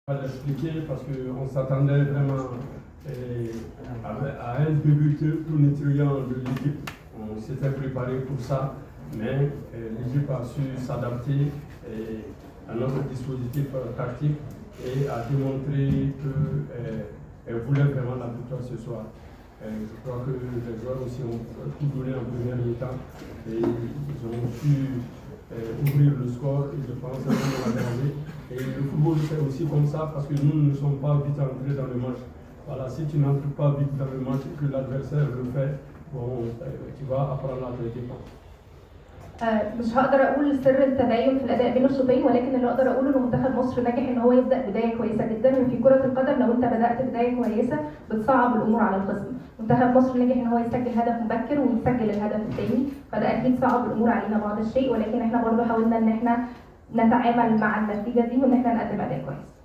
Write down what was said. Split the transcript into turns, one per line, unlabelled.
Pas l'expliquer parce qu'on s'attendait vraiment à un début tonitruant de l'Égypte. On s'était préparé pour ça, mais l'Égypte a su s'adapter à notre dispositif tactique et a démontré qu'elle voulait vraiment la victoire ce soir. Je crois que les joueurs aussi ont tout donné en première mi-temps et ils ont su ouvrir le score et je pense qu'on va gagner. Et le football c'est aussi comme ça parce que nous ne sommes pas vite entrés dans le match. Voilà, si tu n'entres pas vite dans le match et que l'adversaire le fait, bon, tu vas apprendre à te défendre.
مش هقدر اقول سر التدين في الاداء بين الشوطين، ولكن اللي اقدر اقوله ان منتخب مصر نجح ان هو يبدا بدايه كويسه جدا. وفي كره القدم لو انت بدات بدايه كويسه بتصعب الامور على الخصم. منتخب مصر نجح ان هو يسجل هدف مبكر ويسجل الهدف الثاني، فده اكيد صعب الامور علينا بعض الشيء، ولكن احنا برضه حاولنا ان احنا نتعامل مع النتيجه دي وان احنا نقدم اداء كويس.